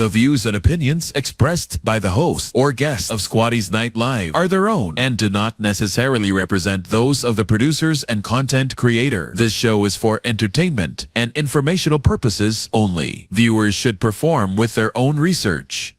The views and opinions expressed by the host or guests of Squaddy's Night Live are their own and do not necessarily represent those of the producers and content creator. This show is for entertainment and informational purposes only. Viewers should perform with their own research.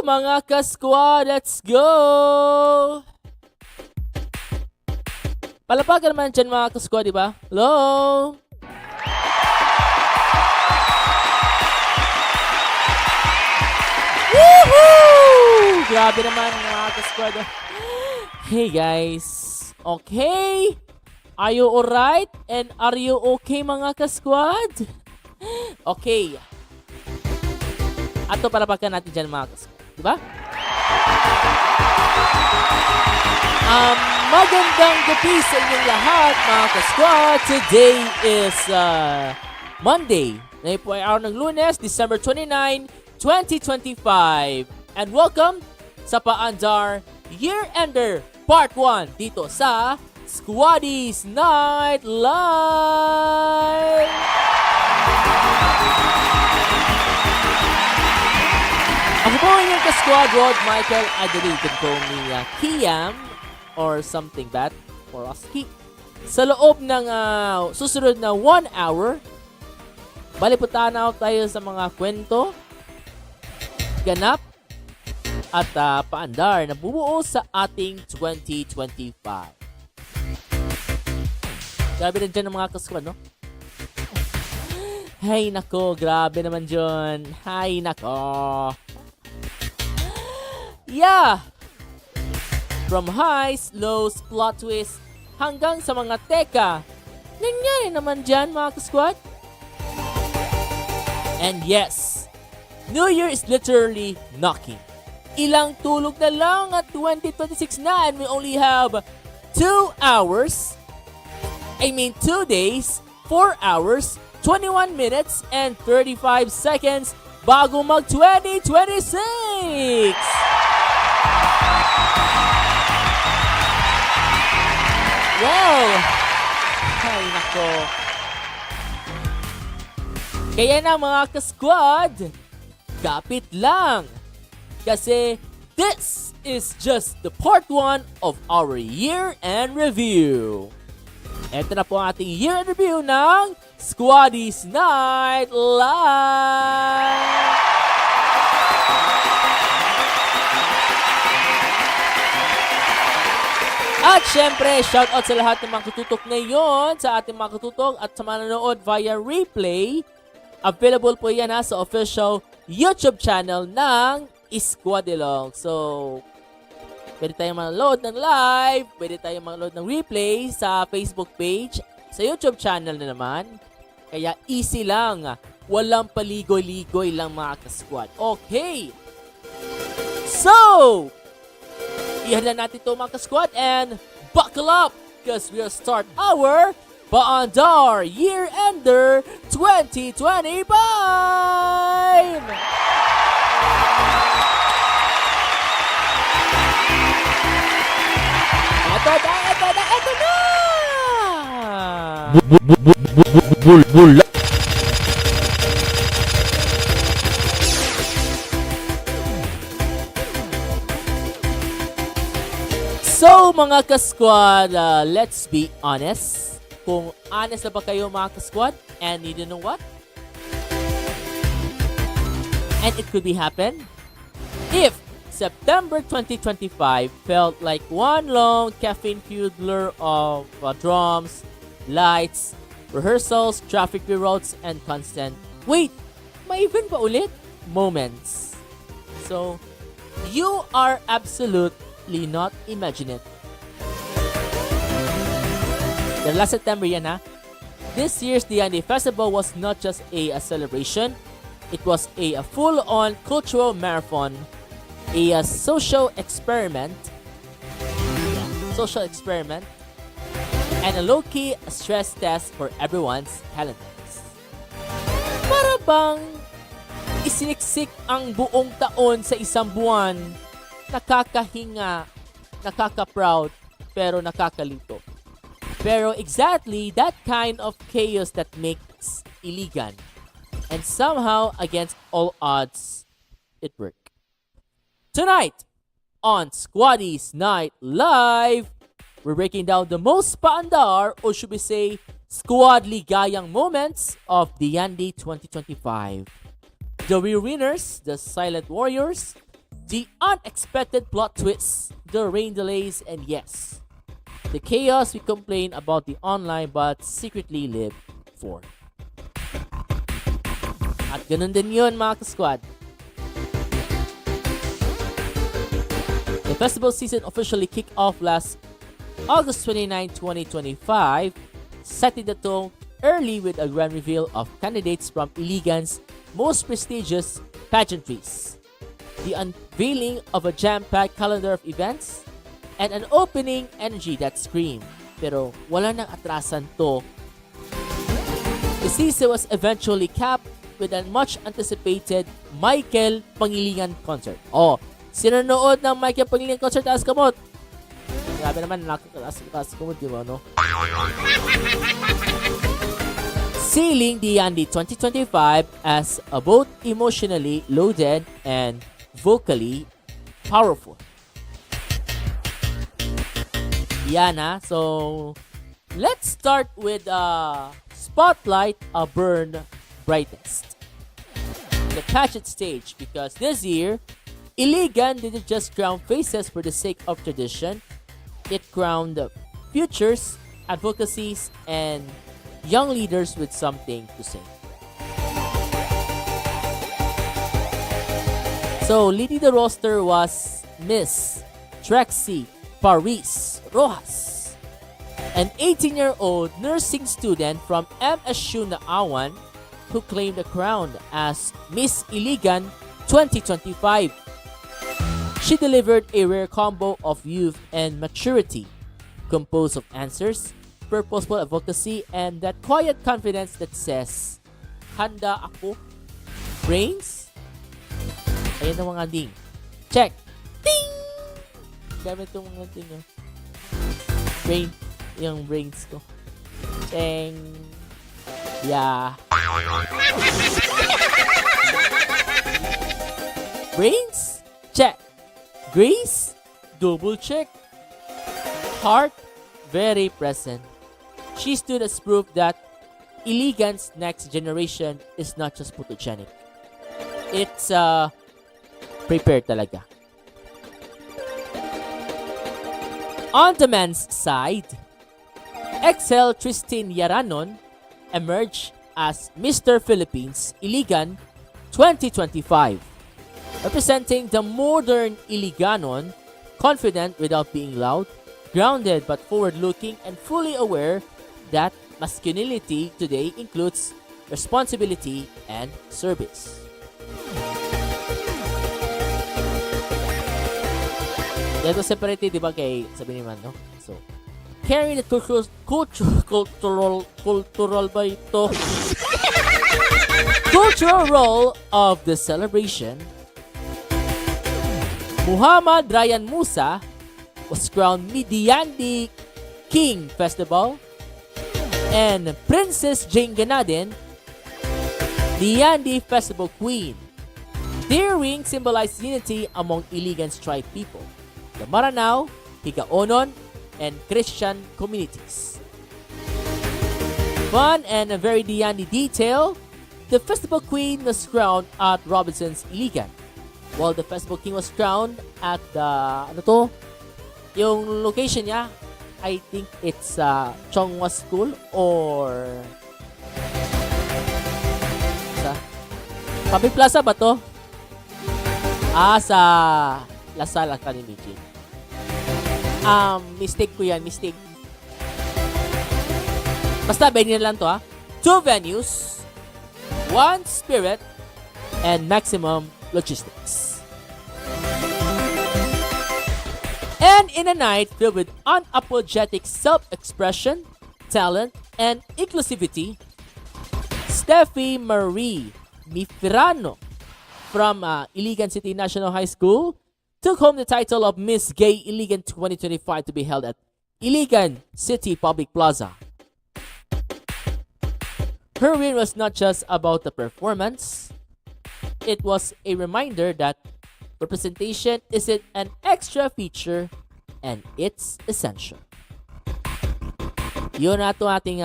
Mga ka-squad, let's go! Palapagan naman dyan mga ka-squad, diba? Hello? Woohoo! Grabe naman mga ka-squad. Hey guys, okay? Are you alright? And are you okay mga ka-squad? Okay. Ato palapagan natin dyan mga ka-squad. Diba? Magandang gabi sa inyong lahat mga ka-squad. Today is Monday. Ngayon po ay araw ng Lunes, December 29, 2025. And welcome sa Paandar Year-Ender Part 1 dito sa SQUADDIE'S Night Live. Ako po yung ka-squad, Rod Michael Adeli. You can call me Kiam or something that for Oski. Sa loob ng susunod na 1 hour, baliputanaw tayo sa mga kwento, ganap, at paandar na bubuo sa ating 2025. Grabe rin dyan ng mga ka-squad, no? Hay nako, grabe naman dyan. Hay nako. Yeah! From highs, lows, plot twists, hanggang sa mga teka. Nangyari naman dyan mga ka-squad. And yes, New Year is literally knocking. Ilang tulog na lang at 2026 na and we only have 2 hours. 2 days, 4 hours, 21 minutes, and 35 seconds bago mag 2026! Wow! Ay, nako. Kaya na mga ka-squad, kapit lang. Kasi this is just the part 1 of our year-end review. Ito na po ang ating year-end review ng SQUADDIE'S Night Live. At syempre, shoutout sa lahat ng mga katutok ngayon, sa ating mga katutok at sa mga nanonood via replay. Available po yan sa official YouTube channel ng SQUADLogues. So, pwede tayong manood ng live, pwede tayong manood ng replay sa Facebook page, sa YouTube channel na naman. Kaya easy lang, walang paligoy-ligoy lang mga ka-squad. Okay! So, ihalan natin ito mga ka-squad and buckle up because we'll start our Paandar Year-Ender 2025! Ito na! So mga ka-squad, let's be honest. Kung honest na ba kayo mga ka-squad, and you know what? And it could be happen if September 2025 felt like one long caffeine-fueled blur of drums, lights, rehearsals, traffic reroutes, and constant, wait, may even pa ulit? Moments. So, you are absolutely not imagine it. The last September yan ha. This year's Diyandi Festival was not just a celebration. It was a full-on cultural marathon, a social experiment, and a low-key stress test for everyone's calendars. Para bang isiniksik ang buong taon sa isang buwan, nakakahinga, nakaka-proud, pero nakakalito. Pero exactly that kind of chaos that makes Iligan. And somehow, against all odds, it worked. Tonight, on SQUADDIE'S Night Live, we're breaking down the most paandar, or should we say, SQUADligayang Moments of Diyandi 2025. The real winners, the silent warriors, the unexpected plot twists, the rain delays, and yes, the chaos we complain about the online but secretly live for. At ganun din yun mga ka-squad. The festival season officially kicked off last August 29, 2025, setting the tone early with a grand reveal of candidates from Iligan's most prestigious pageantries, the unveiling of a jam-packed calendar of events, and an opening energy that screamed, pero wala nang atrasan to. The season was eventually capped with a much-anticipated Michael Pangilinan concert. Oh, sino nanood ng Michael Pangilinan concert? Taas kamot! Grabe naman, taas kamot, di ba, no? Sealing Diyandi 2025 as a both emotionally loaded and vocally powerful. Yan ha. So, let's start with Spotlight Burn Brightest. The pageant stage, because this year, Iligan didn't just crown faces for the sake of tradition. It crowned futures, advocacies, and young leaders with something to say. So, leading the roster was Miss Trexie Paris Rojas, an 18-year-old nursing student from MSU Naawan who claimed the crown as Miss Iligan 2025. She delivered a rare combo of youth and maturity, composed of answers, purposeful advocacy, and that quiet confidence that says, handa ako, brains, ayan ang mga ding. Check. Ding! Gamit itong mga ding. Brain. Yung brains ko. Cheng. Yeah. Brains? Check. Grace? Double check. Heart? Very present. She stood as proof that Iligan's next generation is not just photogenic. It's prepared talaga. On the men's side, Excel Tristin Yaranon emerged as Mr. Philippines Iligan 2025, representing the modern Iliganon, confident without being loud, grounded but forward-looking, and fully aware that masculinity today includes responsibility and service. Ito separated, di ba, kay sabi ni Man, no? So, carry the cultural ba ito? Cultural role of the celebration. Muhammad Ryan Musa was crowned Diyandi King Festival, and Princess Jane Ganadin, Diyandi Festival Queen. Their ring symbolized unity among Iligan's tribe people, the Maranao, Higaonon, and Christian communities. Fun and a very Diyandi detail, the Festival Queen was crowned at Robinson's Iligan, while the Festival King was crowned at the, yung location niya, I think it's Chonghua School or sa Papi Plaza ba to? Sa Lasal Academy Gym. Mistake ko yan, mistake. Basta benyo lang to 2 venues, 1 spirit, and maximum logistics. And in a night filled with unapologetic self-expression, talent, and inclusivity, Steffi Marie Mifirano from Iligan City National High School took home the title of Miss Gay Iligan 2025 to be held at Iligan City Public Plaza. Her win was not just about the performance, it was a reminder that representation isn't an extra feature and it's essential. Yun ato ating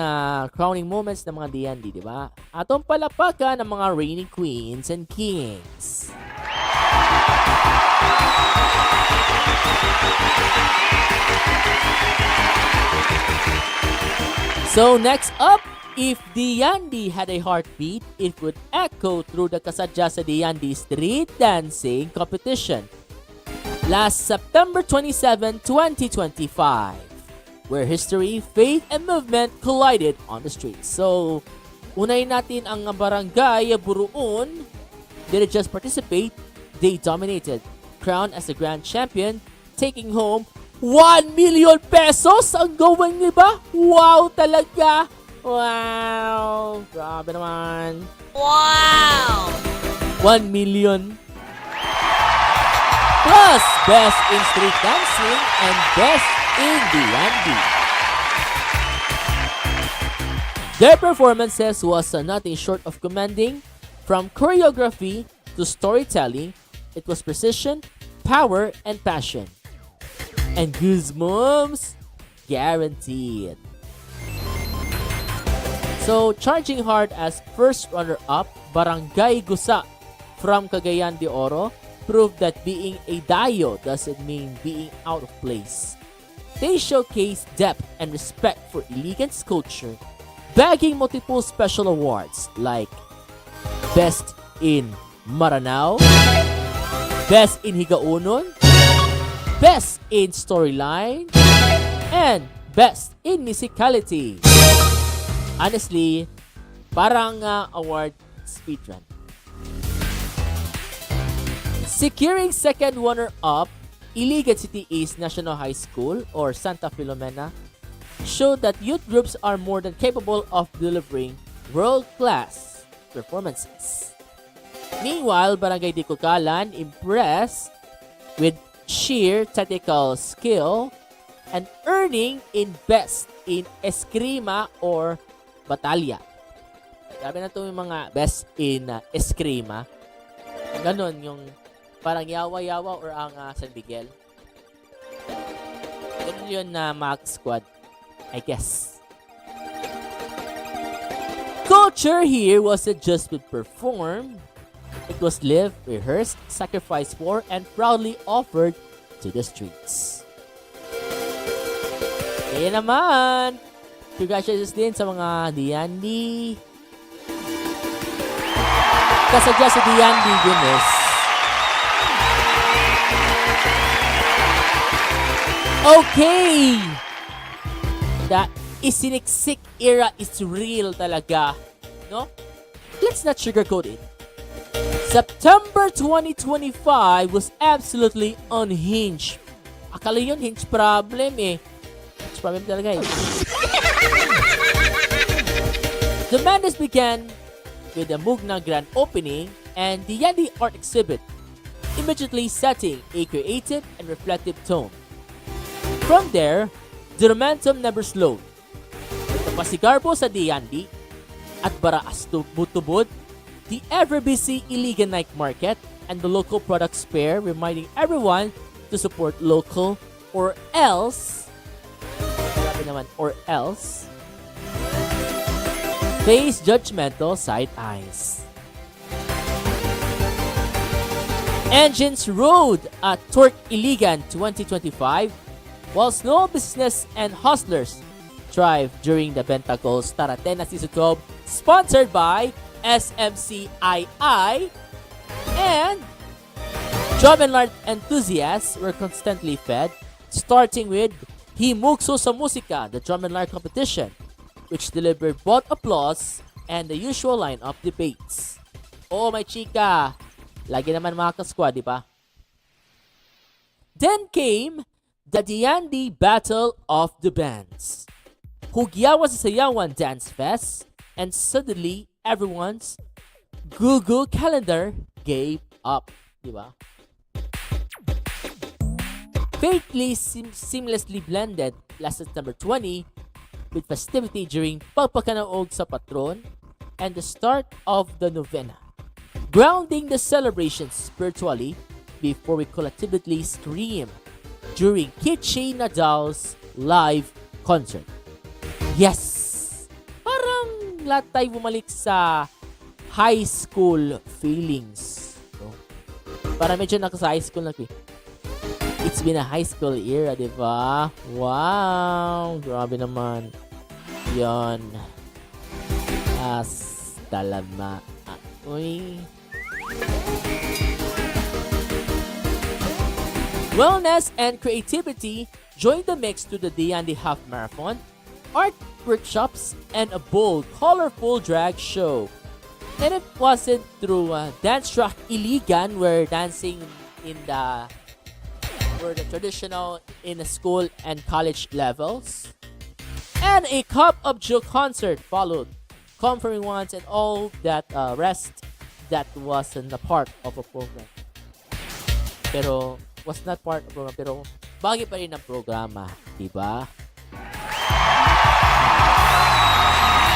crowning moments ng mga Diyandi, di ba? Atong palapakan ng mga reigning queens and kings. So next up, if Diyandi had a heartbeat, it would echo through the kasadya sa Diyandi Street Dancing Competition last September 27, 2025, where history, faith, and movement collided on the streets. So, unahin natin ang barangay Buruon. Didn't just participate, they dominated, crowned as the grand champion, taking home 1 million pesos ang going iba. Wow talaga! Wow! Grabe naman. Wow! 1 million. Plus, best in street dancing and best in Diyandi. Their performances was nothing short of commanding. From choreography to storytelling, it was precision, power, and passion. And goosebumps guaranteed. So, charging hard as first runner-up, Barangay Gusa from Cagayan de Oro proved that being a dayo doesn't mean being out of place. They showcased depth and respect for Iligan's culture, bagging multiple special awards like Best in Maranao, Best in Higaunon, Best in Storyline, and Best in Musicality. Honestly, parang award speedrun. Securing second runner-up, Iligan City East National High School or Santa Filomena showed that youth groups are more than capable of delivering world-class performances. Meanwhile, Barangay Dikukalan impressed with sheer tactical skill and earning in Best in Eskrima or Batalya. Sabi na ito yung mga Best in Eskrima. Ganon yung parang yawa-yawa or ang San Miguel. Ganon yun na Max Squad, I guess. Culture here wasn't just with perform. It was lived, rehearsed, sacrificed for, and proudly offered to the streets. Kaya naman, congratulations din sa mga Diyandi. Kasadya sa Diyandi, goodness. Okay! The isiniksik era is real talaga. No? Let's not sugarcoat it. September 2025 was absolutely unhinged. Akala yun, hinge problem eh. Hinge problem talaga eh. The madness began with the Mugna grand opening and the Diyandi art exhibit, immediately setting a creative and reflective tone. From there, the momentum never slowed. Ito pa si Garbo sa Diyandi at baraas tubod, the ever-busy Iligan Night Market and the local products fair, reminding everyone to support local or else, grabe naman, or else, face judgmental side eyes. Engines rode at Torque Iligan 2025, while small business and hustlers thrive during the Bentagos Taratena Season 12, sponsored by SMCII, and drum and lard enthusiasts were constantly fed, starting with Himugso sa Musika, the drum and lard competition, which delivered both applause and the usual lineup debates. Oh, my chika! Lagi naman mga ka-squad, di ba? Then came the Diyandi Battle of the Bands. Hugyawa sa Sayawan Dance Fest, and suddenly everyone's Google Calendar gave up. Diba? Fately seamlessly blended last September 20 with festivity during pagpakanaog sa patron and the start of the novena, grounding the celebrations spiritually before we collectively scream during Kichi Nadal's live concert. Yes! Parang lahat tayo bumalik sa high school feelings. No? Parang medyo nasa high school na. It's been a high school era, di ba? Wow! Grabe naman. Yon. Talama. Uy. Wellness and creativity joined the mix to the Diyandi Half Marathon, art workshops, and a bold, colorful drag show. And it wasn't through dance track Iliganon where dancing in the traditional in the school and college levels. And a Cup of Joe concert followed, confirming once and all that rest that wasn't a part of a program. Pero was not part of the program, pero bagay pa rin ang programa, diba?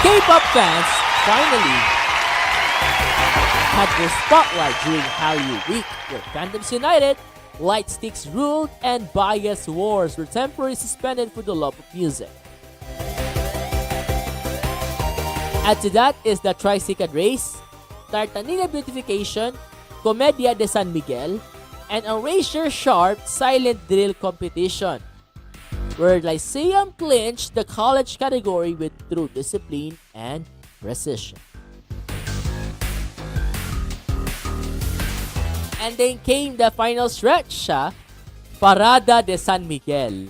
K-pop fans finally had their spotlight during Hallyu Week, where fandoms united, light sticks ruled, and bias wars were temporarily suspended for the love of music. Add to that is the Tricycle Race, Tartanilla Beautification, Comedia de San Miguel, and a razor sharp silent drill competition, where Lyceum clinched the college category with true discipline and precision. And then came the final stretch, Parada de San Miguel,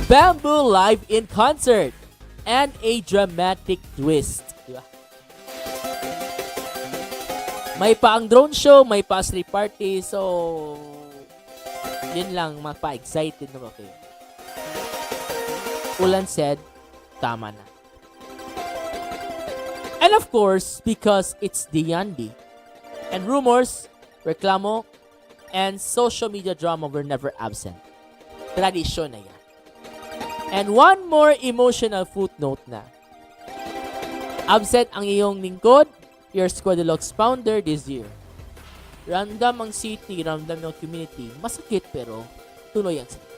Bamboo live in concert, and a dramatic twist. Diba? May pa ang drone show, may pa street party, so yun lang, mapa-excited naman kayo. Ulan said, tama na. And of course, because it's Diyandi, and rumors, reklamo, and social media drama were never absent. Tradisyon na yan. And one more emotional footnote na. Absent ang iyong lingkod, your SquadiLogues founder this year. Ramdam ang city, ramdam ang community. Masakit pero tuloy ang city.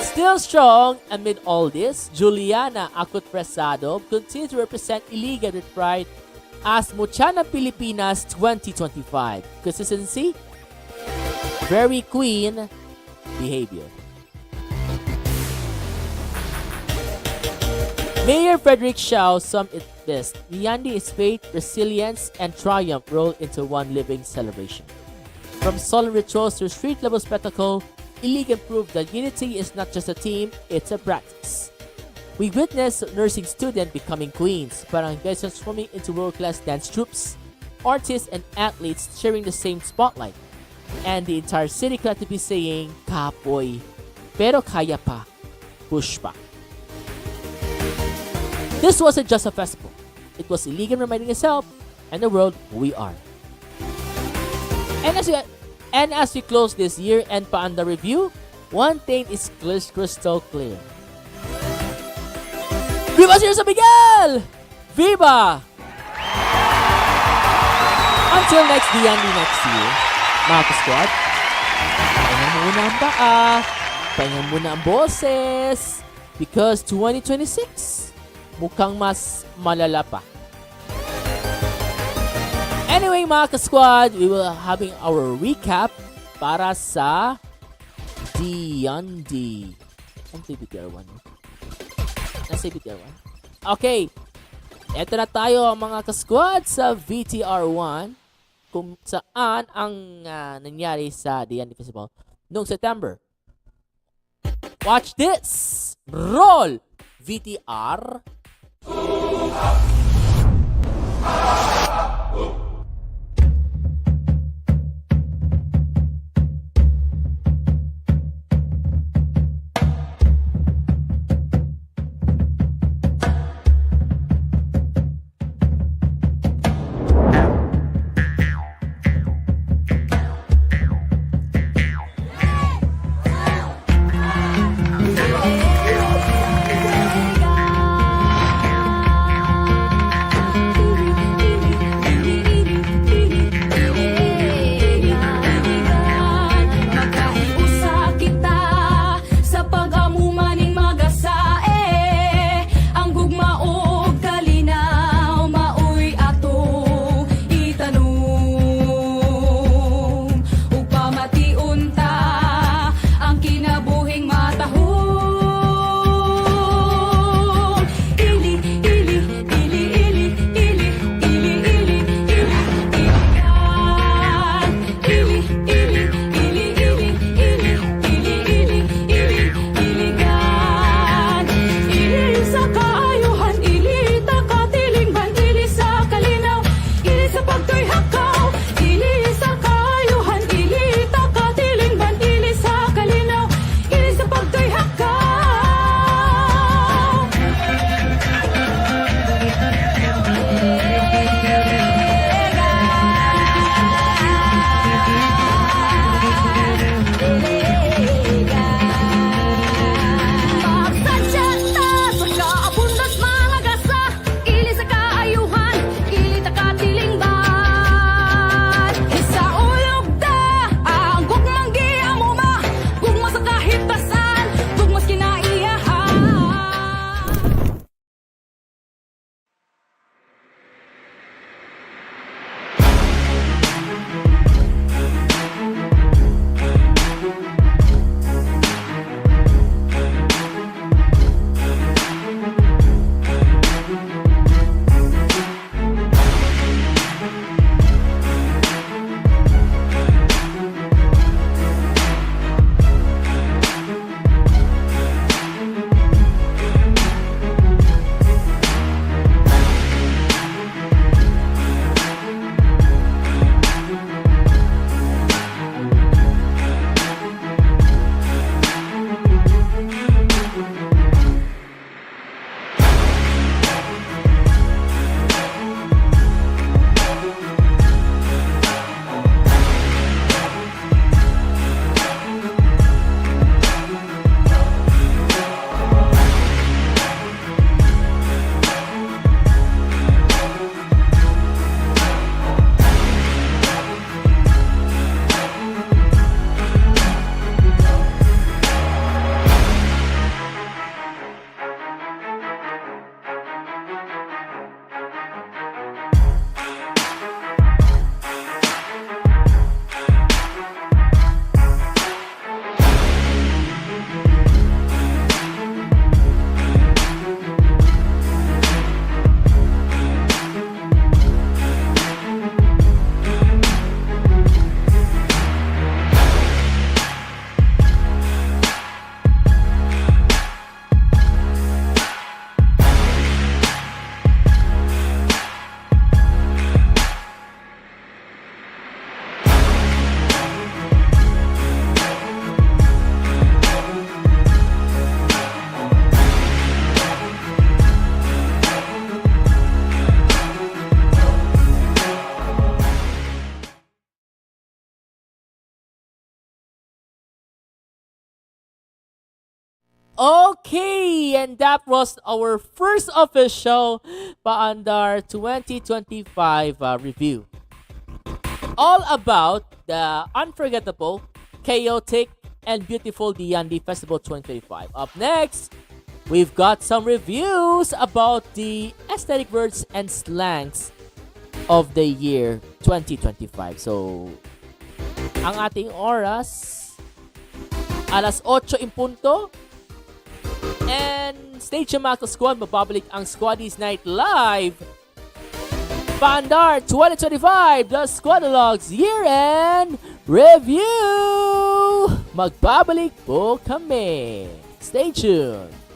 Still strong amid all this, Juliana Acot Presado continues to represent Iliganon with pride as Muchana Pilipinas 2025. Consistency, very queen behavior. Mayor Frederick Xiao summed it best. Diyandi's faith, resilience, and triumph rolled into one living celebration. From solemn rituals to street-level spectacle, Iligan proved that unity is not just a team, it's a practice. We witnessed nursing students becoming queens, barangays transforming into world-class dance troops, artists and athletes sharing the same spotlight, and the entire city collectively saying, "Kapoy, pero kaya pa, push pa." This wasn't just a festival. It was Iligan reminding itself and the world who we are. And as we close this year-end Paandar review, one thing is crystal clear. Viva Sir San Miguel! Viva! Until next Diyandi next year, mga ka-squad, pahingan muna ang paa, pahingan muna ang boses, because 2026, mukhang mas malala pa. Anyway, mga ka-squad, we will having our recap para sa Diyandi. Ang BTR1. Nasa BTR1? Okay. Ito na tayo, mga ka-squad, sa VTR1 kung saan ang nangyari sa Diyandi Festival noong September. Watch this! Roll! VTR. Okay, and that was our first official Paandar 2025 review. All about the unforgettable, chaotic, and beautiful Diyandi Festival 2025. Up next, we've got some reviews about the aesthetic words and slangs of the year 2025. So, ang ating oras, alas 8 in punto. And stay tuned mga ka-squad, mababalik ang Squaddies Night Live Paandar 2025, the SQUADLogues Year-End Review! Magbabalik po kami. Stay tuned!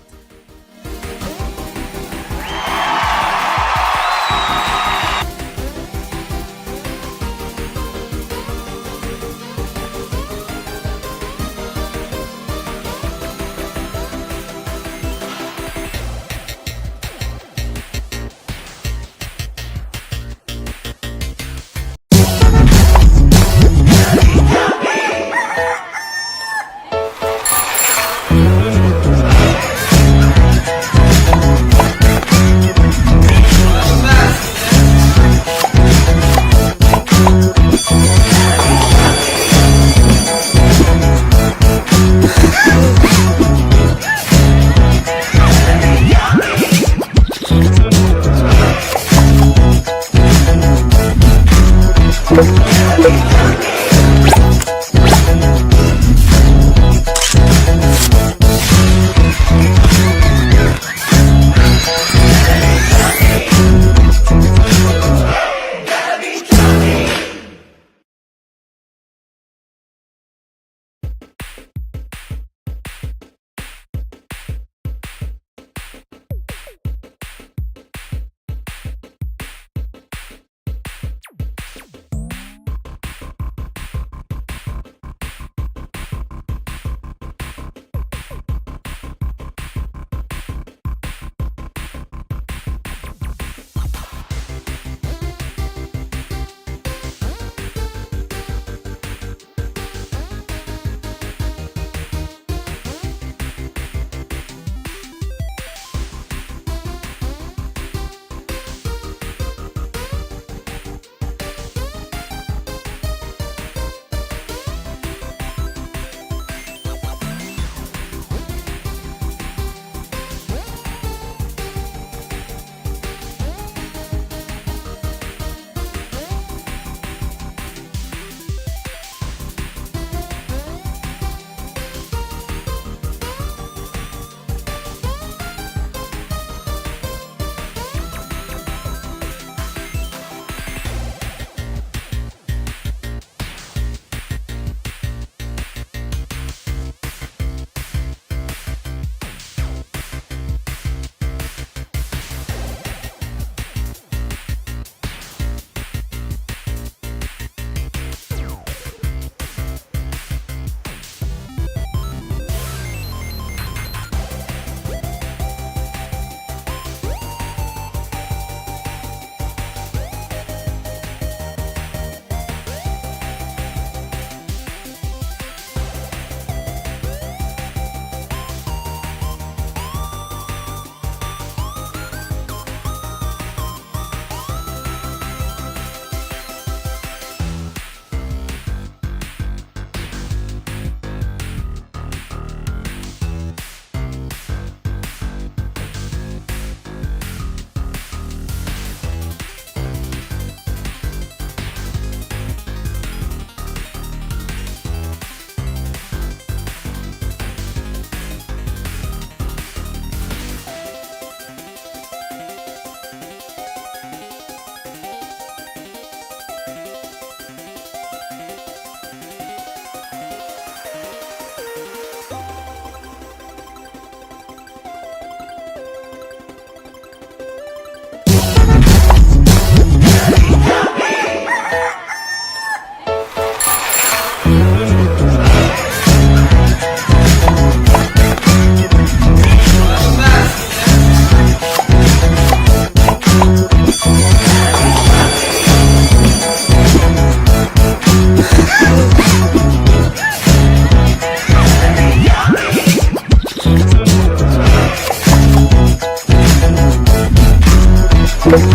Woohoo,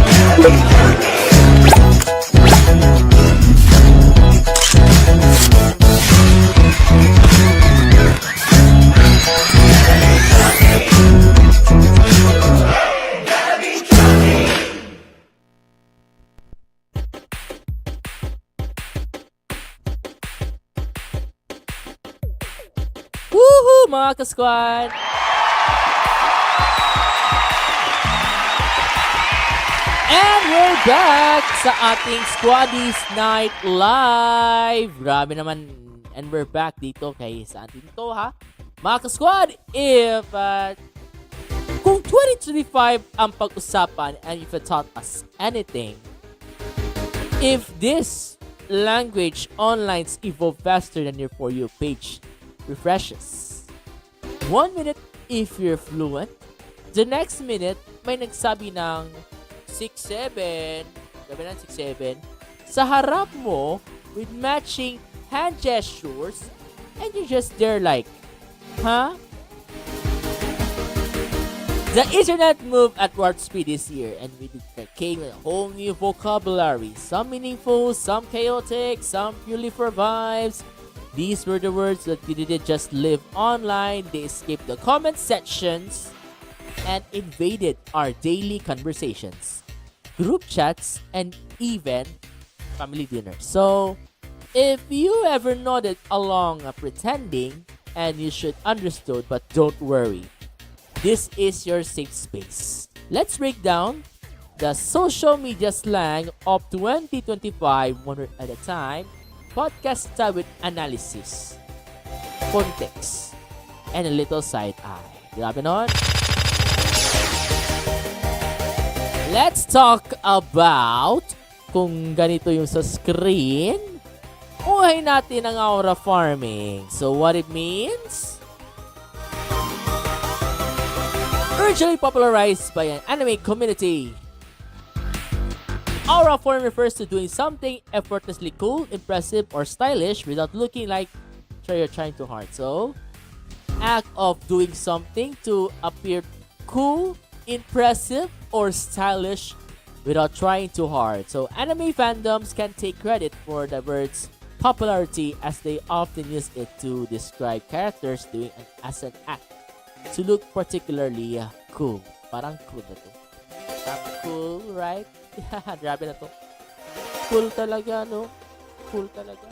mga ka-squad! And we're back sa ating Squaddies Night Live. Grabe naman. And we're back dito kay sa ating to, ha? Mga ka-squad, if kung 2025 ang pag-usapan and if it taught us anything, if this language online's evolve faster than your For You page refreshes. 1 minute if you're fluent, the next minute may nagsabi ng 6-7, sabi ng 6-7, sa harap mo with matching hand gestures, and you're just there like, huh? The internet moved at warp speed this year, and with it came a whole new vocabulary, some meaningful, some chaotic, some purely for vibes. These were the words that didn't just live online, they escaped the comment sections and invaded our daily conversations, group chats, and even family dinners. So, if you ever nodded along pretending, and you should understood, but don't worry, this is your safe space. Let's break down the social media slang of 2025 one word at a time, podcast style with analysis, context, and a little side eye. Grabe nun? Let's talk about kung ganito yung sa screen. Uhay natin ang aura farming. So what it means? Originally popularized by an anime community, aura form refers to doing something effortlessly cool, impressive, or stylish without looking like you're trying too hard. So, act of doing something to appear cool, impressive, or stylish without trying too hard. So, anime fandoms can take credit for the word's popularity as they often use it to describe characters doing as an act to look particularly cool. Parang cool na to. Cool, right? Grabe na to. Cool talaga, no? Cool talaga.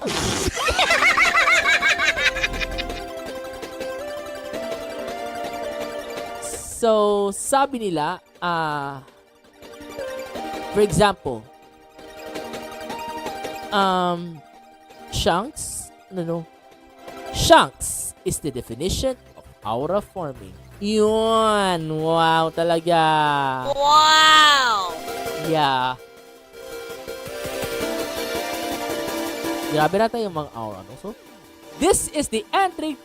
So, sabi nila, for example, Shanks, Shanks is the definition of aura forming. Yun! Wow talaga! Wow! Yeah. Grabe na tayong mga aura, no? So, this is the anti-cringe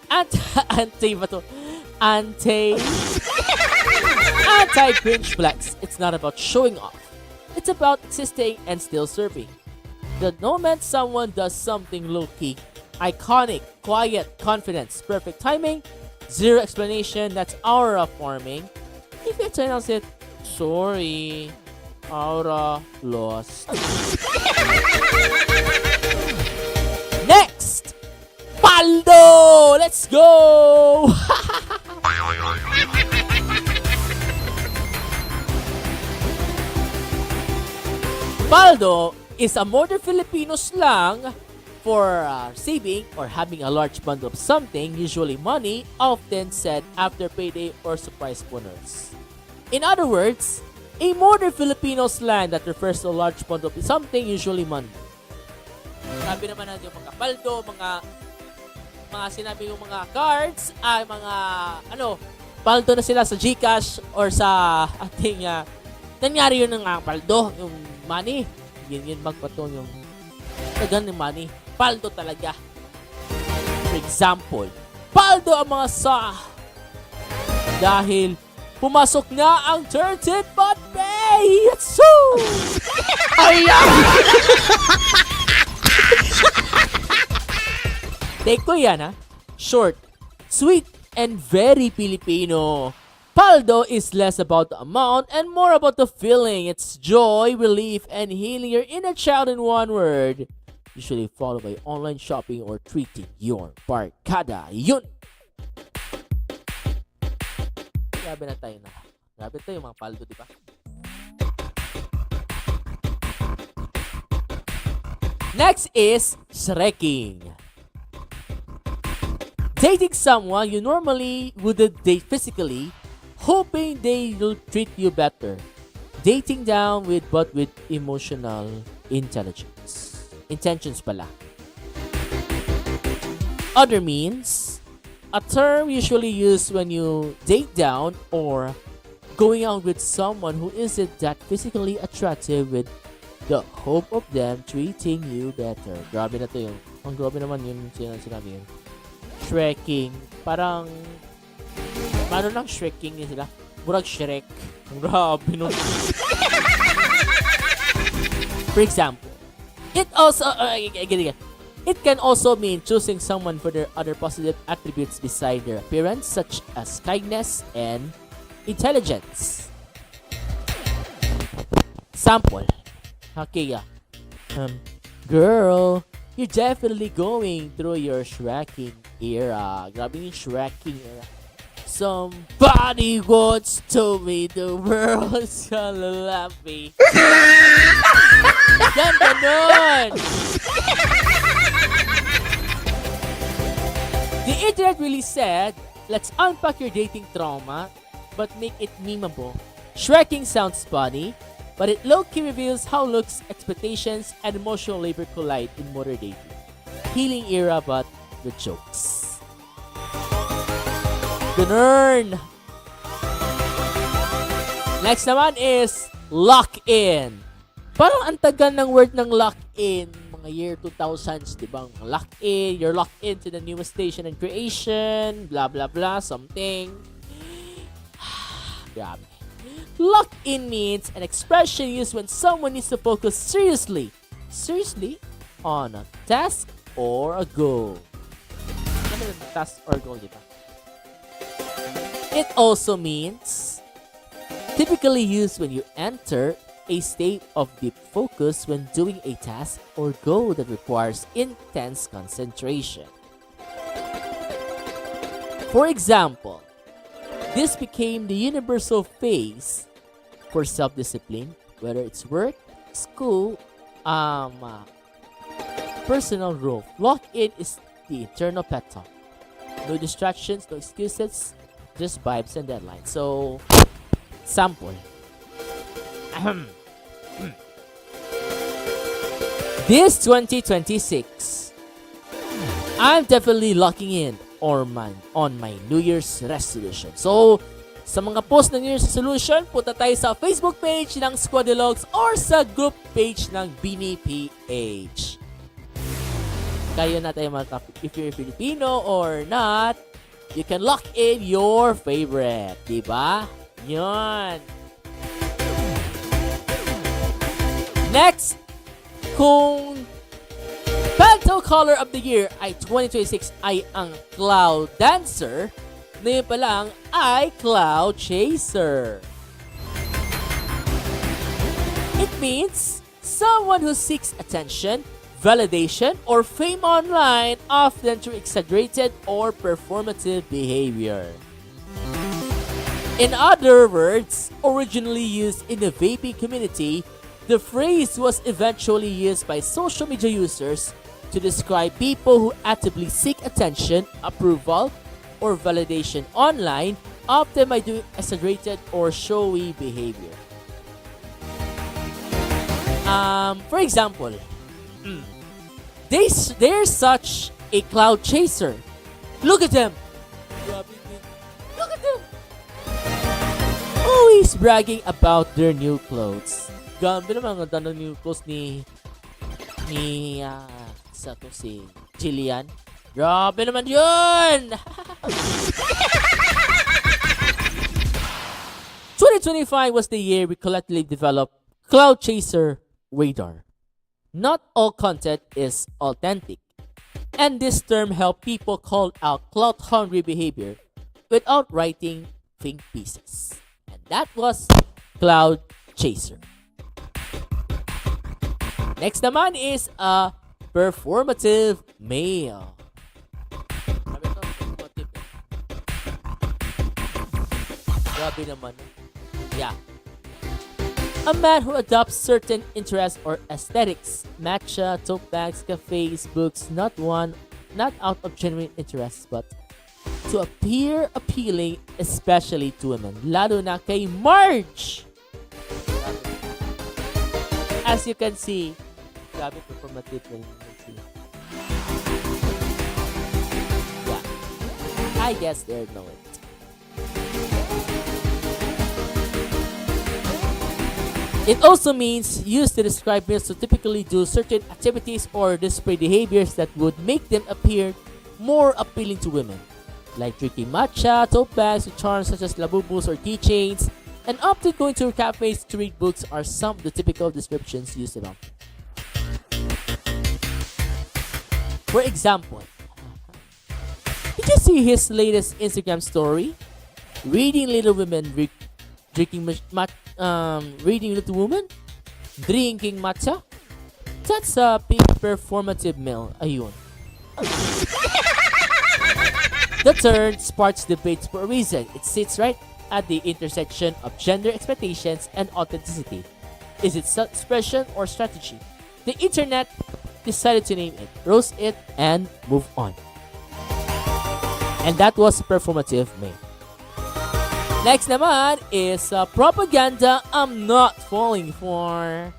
flex. It's not about showing off. It's about existing and still serving. The moment someone does something low-key, iconic, quiet, confidence, perfect timing, zero explanation, that's aura forming. If you announce it, sorry, aura lost. Next! Paldo! Let's go! Paldo is a modern Filipino slang for saving or having a large bundle of something, usually money, often said after payday or surprise bonus. In other words, a modern Filipino slang that refers to a large bundle of something, usually money. Sabi naman natin yung mga paldo, mga sinabi yung mga cards, ay mga paldo na sila sa GCash or sa ating nangyari yun ng paldo, yung money. Yun magpatong yung tagan ng money. Paldo talaga. For example, paldo ang mga dahil pumasok na ang 13th month pay! Yatsu! Ayan! Take ko yan, ha? Short, sweet, and very Filipino. Paldo is less about the amount and more about the feeling. It's joy, relief, and healing your inner child in one word. Usually followed by online shopping or treating your barkada. Yun! Grabe na tayo na. Grabe tayo mga paldo, di ba? Next is shrekking. Dating someone you normally wouldn't date physically, hoping they'll treat you better. Dating down but with emotional intelligence. Intentions pala. Other means, a term usually used when you date down or going out with someone who isn't that physically attractive with the hope of them treating you better. Grabe na to yun. Ang grabe naman yun sinabi yun. Shrekking. Parang, paano lang shrekking yun sila? Murag Shrek. Grabe nun. For example, it can also mean choosing someone for their other positive attributes beside their appearance, such as kindness and intelligence. Sample. Okay, girl, you're definitely going through your shrekking era. Grabe yung shrekking era. Somebody wants to me, the world's gonna love me. Yan, ganun! The internet really said, let's unpack your dating trauma, but make it memeable. Shrekking sounds funny, but it low-key reveals how looks, expectations, and emotional labor collide in modern dating. Healing era, but with jokes. Ganun! Next naman is lock-in. Parang ang tagal ng word ng lock-in. Mga year 2000s, di ba? Lock-in, you're locked into the newest station and creation, blah blah blah, something. Grabe. Lock-in means an expression used when someone needs to focus seriously on a task or a goal. Ano yung task or goal, di ba? It also means typically used when you enter a state of deep focus when doing a task or goal that requires intense concentration. For example, this became the universal phase for self-discipline, whether it's work, school, personal growth. Lock-in is the internal pep talk. No distractions, no excuses, just vibes and deadlines. So, sample. This 2026, I'm definitely locking in on my New Year's resolution. So, sa mga post ng New Year's resolution, punta tayo sa Facebook page ng SquadiLogues or sa group page ng Bini PH. Kayo na tayo mga topic. If you're Filipino or not, you can lock in your favorite. Diba? Yun. Next, kung Panto Color of the Year ay 2026 ay ang Cloud Dancer, ngayon pa lang ay Cloud Chaser. It means someone who seeks attention, validation, or fame online, often through exaggerated or performative behavior. In other words, originally used in the vaping community, the phrase was eventually used by social media users to describe people who actively seek attention, approval, or validation online, often by doing exaggerated or showy behavior. For example, they're such a cloud chaser. Look at them! Look at them! Always bragging about their new clothes. Gambi naman ang tanong new clothes ni si Jillian. Grabe naman yun! 2025 was the year we collectively developed Cloud Chaser Radar. Not all content is authentic, and this term helped people call out clout-hungry behavior without writing think pieces. And that was Cloud Chaser. Next naman is a performative male. Sabi ito, performative. Grabe naman. Yeah. A man who adopts certain interests or aesthetics, matcha, tote bags, cafes, books, not out of genuine interest, but to appear appealing, especially to women. Lalo na kay Marge! As you can see, grabe performative na you can see. Yeah. I guess they know it. It also means used to describe males who typically do certain activities or display behaviors that would make them appear more appealing to women, like drinking matcha, tote bags with charms such as labubus or keychains, and often going to cafes to read books are some of the typical descriptions used around. For example, did you see his latest Instagram story? Reading Little Women reading Little Woman? Drinking matcha? That's a big performative male. Ayun. The term sparks debates for a reason. It sits right at the intersection of gender expectations and authenticity. Is it expression or strategy? The internet decided to name it, roast it, and move on. And that was performative male. Next naman is propaganda I'm not falling for.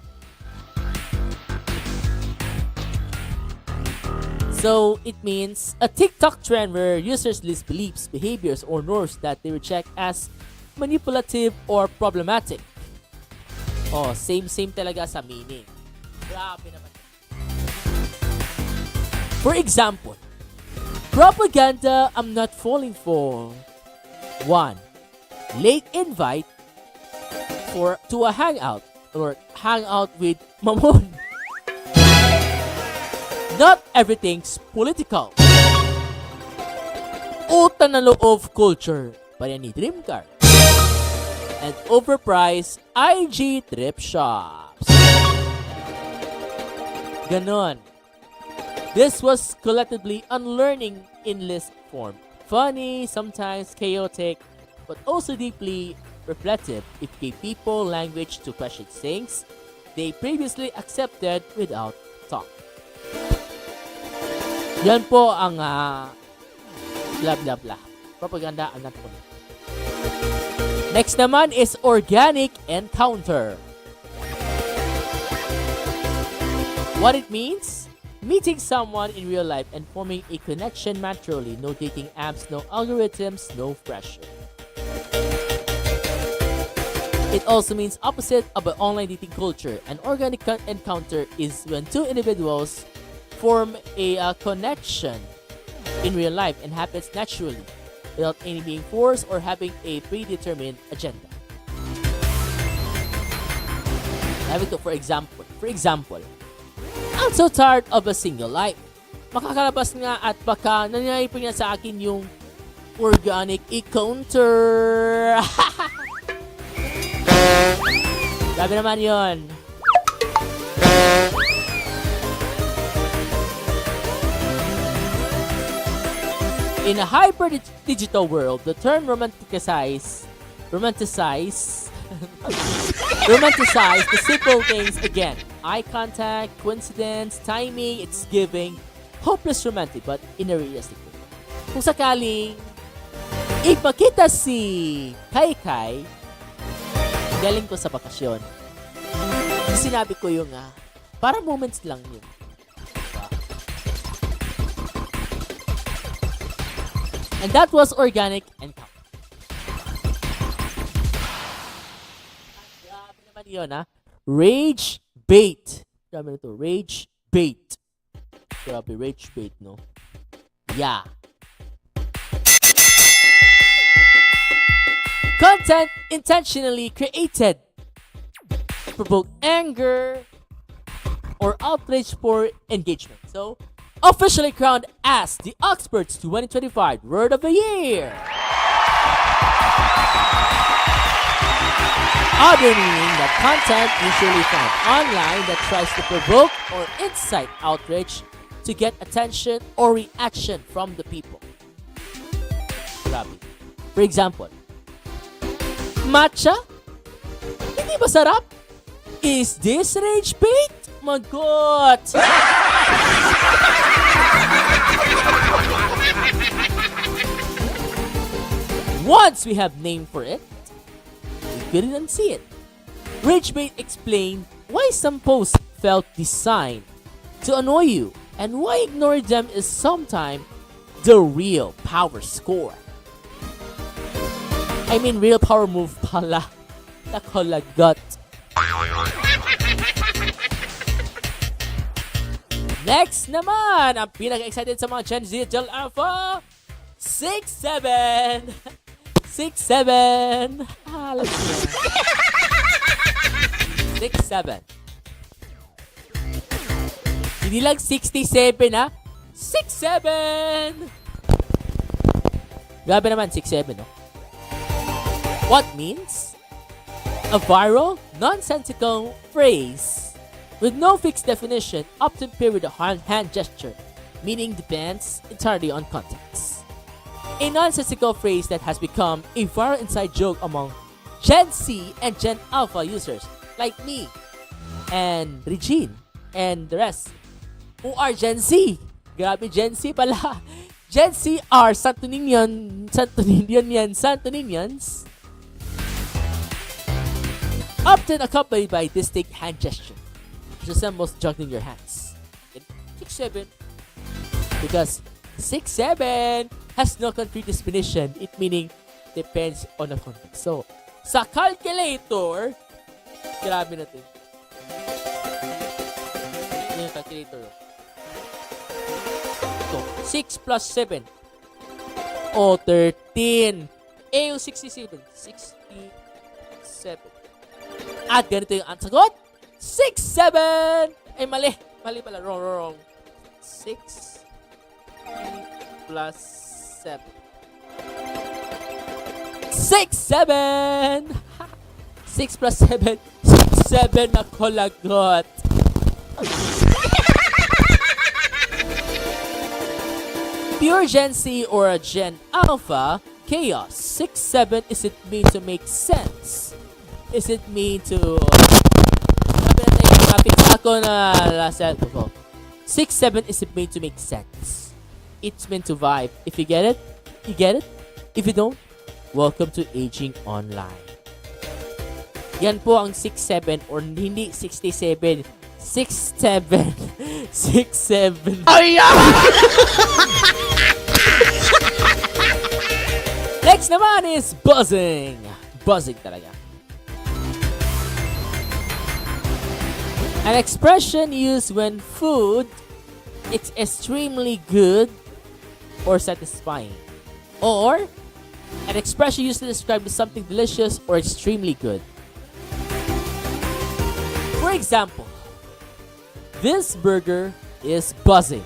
So it means a TikTok trend where users list beliefs, behaviors, or norms that they reject as manipulative or problematic. Oh, same talaga sa meaning. Grabe naman. For example, propaganda I'm not falling for. 1. Late invite to a hangout or hangout with Mamon. Not everything's political. Utang na loob culture pa yan ni Dream Car. And overpriced IG trip shops. Ganon. This was collectively unlearning in list form. Funny, sometimes chaotic, but also deeply reflective. It gave people language to question things they previously accepted without thought. Yan po ang blah blah blah. Propaganda ang natin. Next naman is organic encounter. What it means? Meeting someone in real life and forming a connection naturally. No dating apps, no algorithms, no pressure. It also means opposite of an online dating culture. An organic encounter is when two individuals form a connection in real life and happens naturally without any being forced or having a predetermined agenda. Have it for example. I'm so tired of a single life. Makakalabas nga at baka nangyayipin niya sa akin yung organic encounter. Sabi naman yun. In a hyper-digital world, the term romanticize the simple things again. Eye contact, coincidence, timing, it's giving hopeless romantic but in a realistic way. Kung sakaling ipakita si Kai, galing ko sa bakasyon. Sinabi ko yung para moments lang yun. And that was organic encounter. Grabe naman yun, Rage bait. Grabe na to. Rage bait. Grabe, rage bait, no? Yeah. Content intentionally created to provoke anger or outrage for engagement. So, officially crowned as the Oxford's 2025 Word of the Year. other meaning that content usually found online that tries to provoke or incite outrage to get attention or reaction from the people. Grabe. For example, matcha? Hindi ba sarap? Is this rage bait? Magot! Once we have name for it, we couldn't unsee it. Ragebait explained why some posts felt designed to annoy you and why ignoring them is sometimes the real power score. I mean, real power move pala. Nakalagot. Next naman, ang pinaka-excited sa mga Gen Z Digital Alpha, 6'7". 6'7". Let's go. 6'7". Hindi lang 67 ha. 6'7". Grabe naman, 6'7 no? What means? A viral, nonsensical phrase with no fixed definition, often paired with a hand gesture, meaning depends entirely on context. A nonsensical phrase that has become a viral inside joke among Gen Z and Gen Alpha users like me and Regine and the rest who are Gen Z. Grabe, Gen Z pala. Gen Z are Santoninians, often accompanied by distinct hand gesture, which resembles juggling your hands. 6'7", because 6'7" has no concrete definition, it meaning depends on the context. So, sa calculator, grabe natin. Ano yung calculator? Ito, 6 plus 7. O, 13. Eh, yung 67. 67. At ganito yung sagot. 6'7". Ay, mali. Mali pala. Wrong. 6 plus 7. 6'7". 6 plus 7. 6'7" na kolagot. Pure Gen Z or a Gen Alpha, chaos. 6'7". Is it mean to make sense? Is it mean to... Sabi natin yung graphic ako na last ko. 6'7" is it meant to make sense. It's meant to vibe. If you get it, you get it. If you don't, welcome to aging online. Yan po ang 6'7" or hindi 67. 6'7". 6'7". Next naman is buzzing. Buzzing talaga. An expression used when food is extremely good or satisfying. Or an expression used to describe something delicious or extremely good. For example, this burger is buzzing.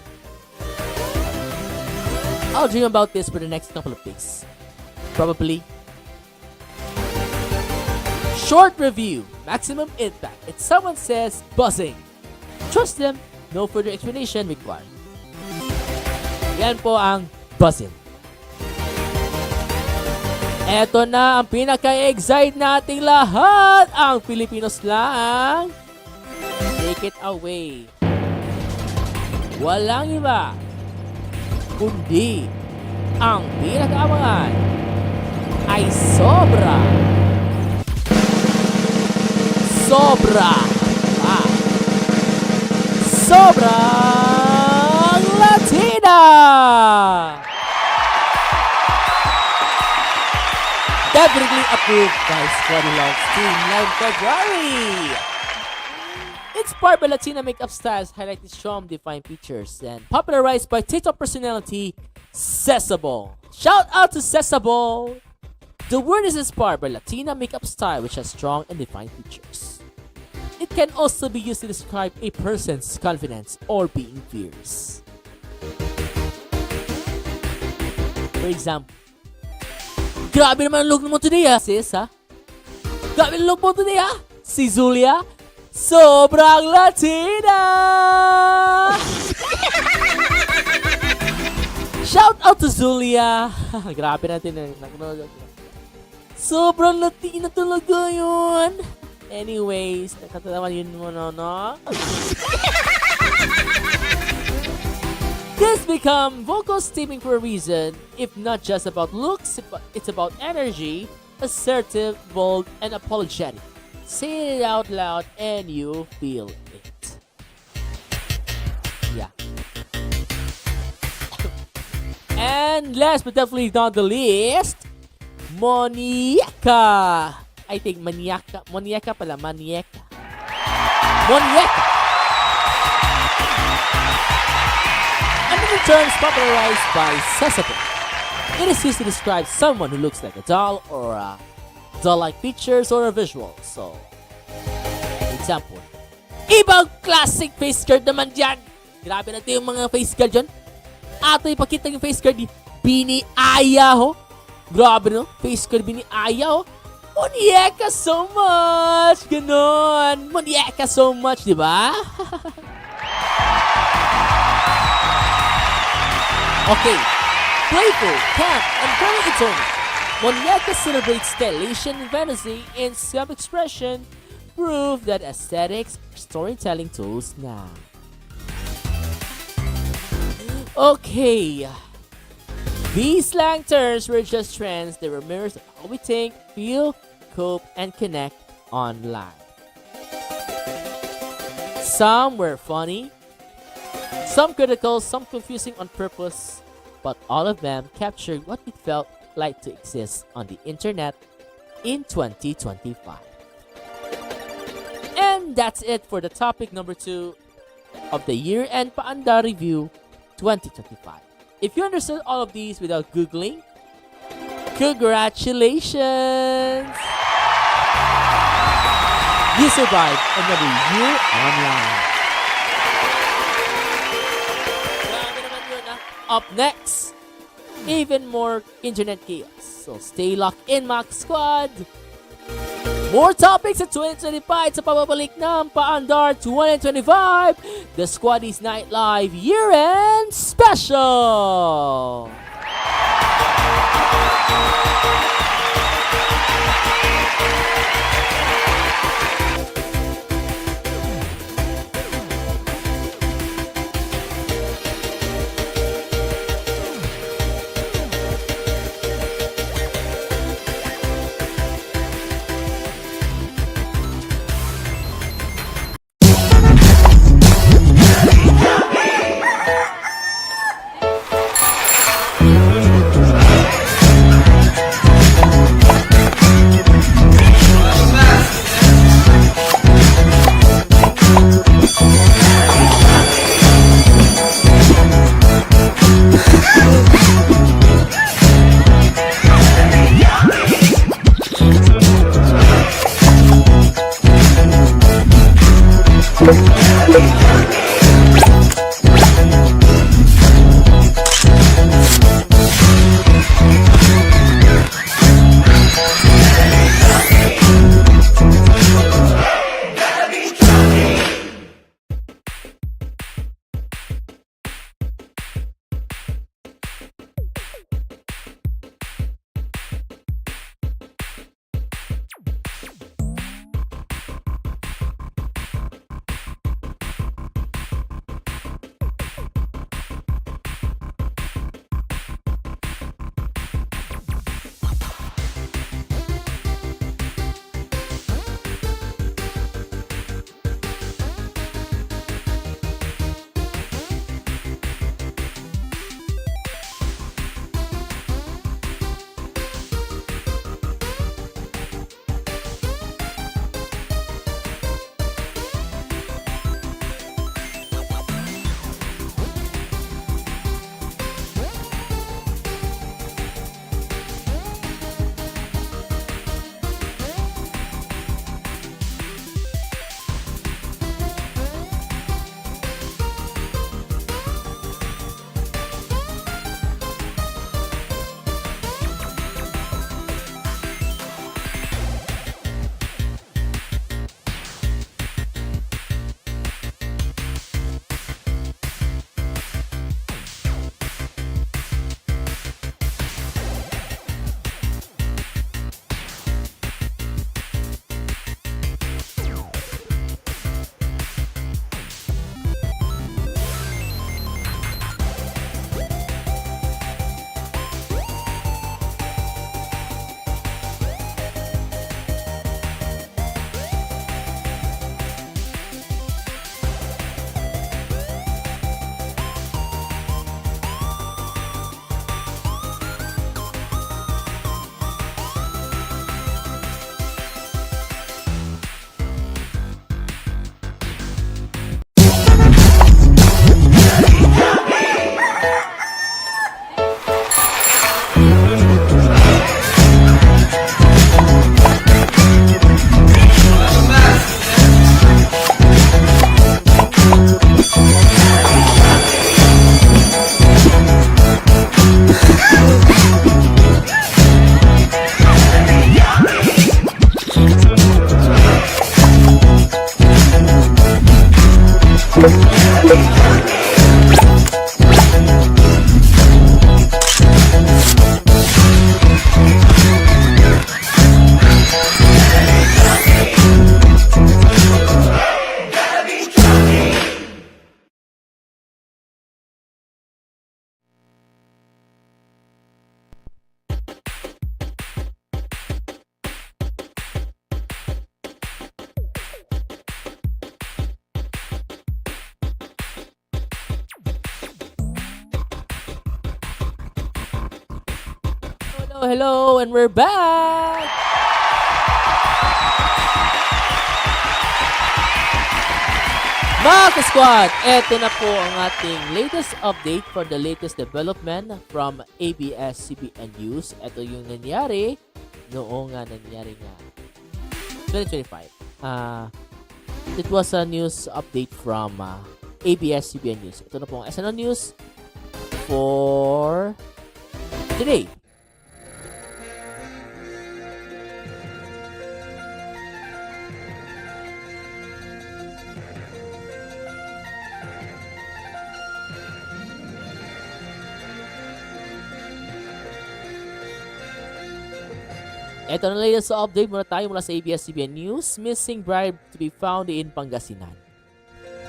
I'll dream about this for the next couple of days. Probably. Short review, maximum impact. If someone says buzzing, trust them, no further explanation required. Yan po ang buzzing. Eto na ang pinaka-excite nating lahat, ang Filipino slang. Take it away. Walang iba, kundi ang pinaka-abangan ay sobra. Sobrang Latina! Definitely approved by SquadiLogues Team 9 February! Inspired by Latina makeup styles, highlighting strong defined features, and popularized by TikTok personality Cesable. Shout out to Cesable! The word is inspired by Latina makeup style which has strong and defined features. It can also be used to describe a person's confidence or being fierce. For example, grabe naman ang look mo today sis ha? Dami na po today ha. Si Zulia, sobrang Latina! Shout out to Zulia. Grabe natin na. Sobrang Latina talaga yun. Anyways, nakatawa yun mo no? This become vocal steaming for a reason. If not just about looks, it's about energy, assertive, bold, and apologetic. Say it out loud and you feel it. Yeah. And last but definitely not the least, Monieka. I think Monieka pala, Monieka. Another term popularized by Sesame. It is used to describe someone who looks like a doll or doll-like features or a visual. So, example, ibang classic face card naman dyan. Grabe na yung mga face card dyan. Ato ipakita yung face card ni Bini Aya ho. Grabe no? Face card Bini Aya ho. Monieka so much! Ganon! Monieka so much, di ba? Okay. Playful, camp, and very eternal. Monieka celebrates stelation and fantasy in self-expression, proof that aesthetics are storytelling tools now. Okay. These slang terms were just trends that were mirrors of how we think, feel, cope, and connect online. Some were funny, some critical, some confusing on purpose, but all of them captured what it felt like to exist on the internet in 2025. And that's it for the topic number 2 of the year-end Paandar Review 2025. If you understood all of these without Googling, congratulations! You survived another year online. Grabe naman yun, ah. Up next, even more internet chaos. So stay locked in, mga squad! More topics at 2025 sa pababalik ng Paandar 2025, the SQUADDIE'S Night Live Year-End Special! Hello, and we're back! Mga ka-squad, eto na po ang ating latest update for the latest development from ABS-CBN News. Ito yung nangyari noong nangyari nga 2025. It was a news update from ABS-CBN News. Ito na po ang SNL News for today. Ito na latest update muna tayo mula sa ABS-CBN News. Missing bride to be found in Pangasinan.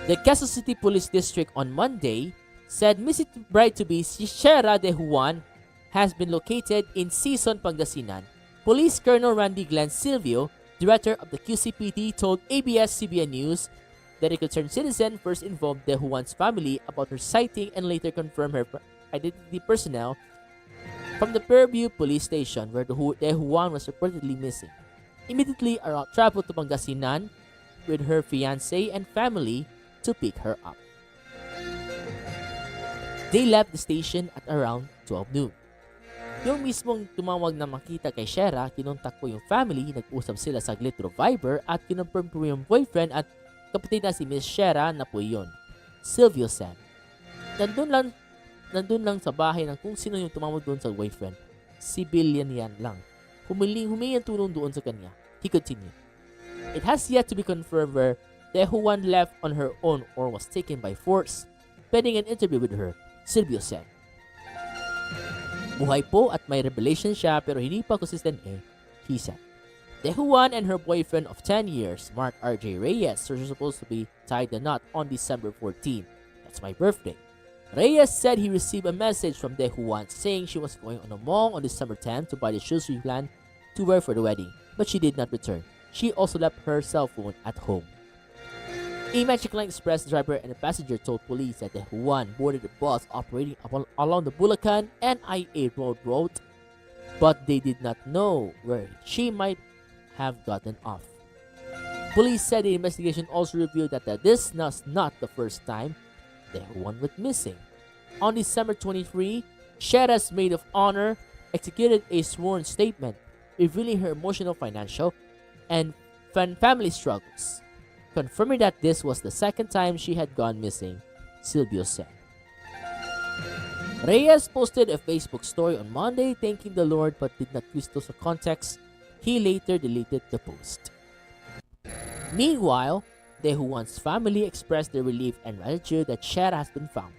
The Quezon City Police District on Monday said missing bride-to-be si Shera De Juan has been located in Sison, Pangasinan. Police Colonel Randy Glenn Silvio, director of the QCPD, told ABS-CBN News that a concerned citizen first informed De Juan's family about her sighting and later confirmed her identity personnel from the Fairview Police Station where De Juan was reportedly missing. Immediately, a route traveled to Pangasinan with her fiancé and family to pick her up. They left the station at around 12 noon. Yung mismong tumawag na makita kay Shera, kinontak po yung family, nag-usap sila saglit through Viber at kinonfirm po yung boyfriend at kapatid na si Miss Shera na po yun. Silvio said, Nandun lang sa bahay ng kung sino yung tumawag doon sa boyfriend. Civilian yan lang. Humingi ang tulong doon sa kanya. He continued. It has yet to be confirmed where De Juan left on her own or was taken by force. Pending an interview with her, Silvio said. Buhay po at may revelation siya pero hindi pa consistent he said. De Juan and her boyfriend of 10 years, Mark R.J. Reyes, were supposed to be tied the knot on December 14. That's my birthday. Reyes said he received a message from De Juan saying she was going on a mall on December 10 to buy the shoes she planned to wear for the wedding, but she did not return. She also left her cell phone at home. A Mexican Express driver and a passenger told police that De Juan boarded a bus operating along the Bulacan NIA road, but they did not know where she might have gotten off. Police said the investigation also revealed that this was not the first time De Juan went missing. On December 23, Shera's maid of honor executed a sworn statement revealing her emotional, financial, and family struggles, confirming that this was the second time she had gone missing, Silvio said. Reyes posted a Facebook story on Monday thanking the Lord but did not use those context. He later deleted the post. Meanwhile, De Juan's family expressed their relief and gratitude that Shera has been found.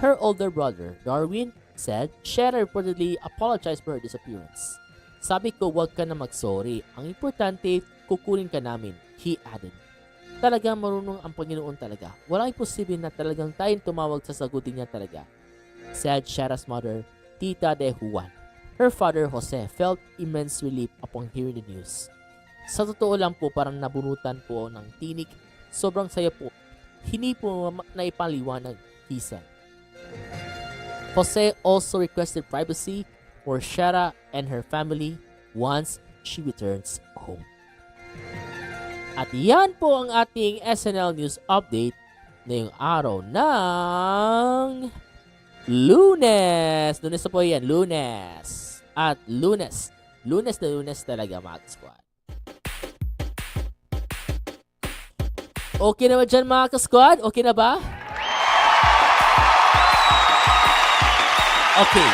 Her older brother, Darwin, said Shera reportedly apologized for her disappearance. Sabi ko, wag ka na mag-sorry. Ang importante, kukunin ka namin, he added. Talagang marunong ang Panginoon talaga. Walang imposible na talagang tayong tumawag sa sagutin niya talaga, said Shera's mother, Tita De Juan. Her father, Jose, felt immense relief upon hearing the news. Sa totoo lang po, parang nabunutan po ng tinik. Sobrang saya po. Hindi po naipaliwanag, he said. Jose also requested privacy for Shera and her family once she returns home. At yan po ang ating SNL News Update ngayong araw ng Lunes. Lunes na po yan, Lunes. At Lunes na Lunes talaga, mga squad. Okay na ba dyan, mga ka-squad? Okay na ba? Okay.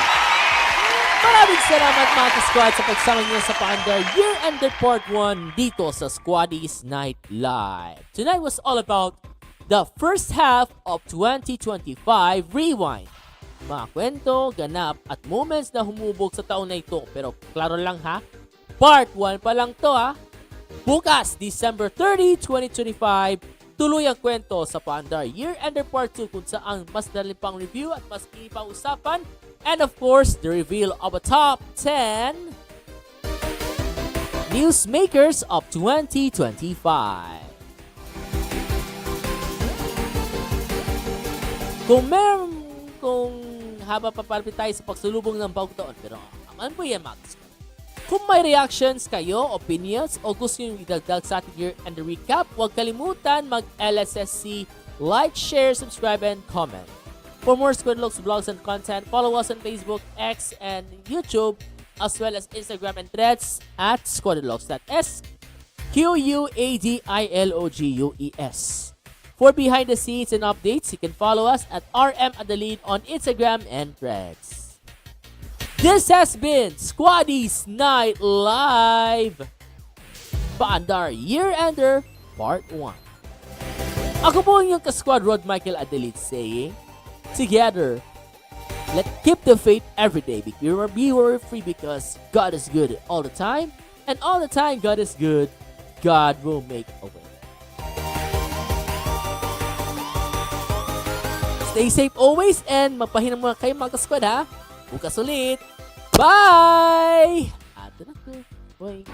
Maraming salamat, mga ka-squad, sa pagsama niyo sa Paandar Year-End Part 1 dito sa SQUADDIE'S Night Live. Tonight was all about the first half of 2025 Rewind. Mga kwento, ganap, at moments na humubog sa taon na ito. Pero klaro lang ha, Part 1 pa lang to ha. Bukas, December 30, 2025, tuloy ang kwento sa Paandar Year-Ender Part 2 kung saan mas dali pang review at mas pang usapan. And of course, the reveal of a top 10 newsmakers of 2025. Kung haba pa palapit tayo sa pagsulubong ng bagong taon, pero Ano po yan, mga ka-squad? Kung may reactions kayo, opinions, o gusto nyo idagdag sa ating year-end recap, huwag kalimutan mag-LSSC, like, share, subscribe, and comment. For more SquadLogues vlogs and content, follow us on Facebook, X, and YouTube, as well as Instagram and Threads at SquadiLogues. That's SQUADILOGUES. For behind the scenes and updates, you can follow us at RM Adelaide on Instagram and Threads. This has been Squaddies Night Live Paandar Year-Ender Part 1. Ako po ang iyong ka-squad Rod Michael Adelaide saying, together, let's keep the faith every day. Be worry-free because God is good all the time. And all the time God is good, God will make a way. Stay safe always and magpahinang muna kayo mga ka-squad ha. Bukas ulit. Bye! Ato na to. Bye.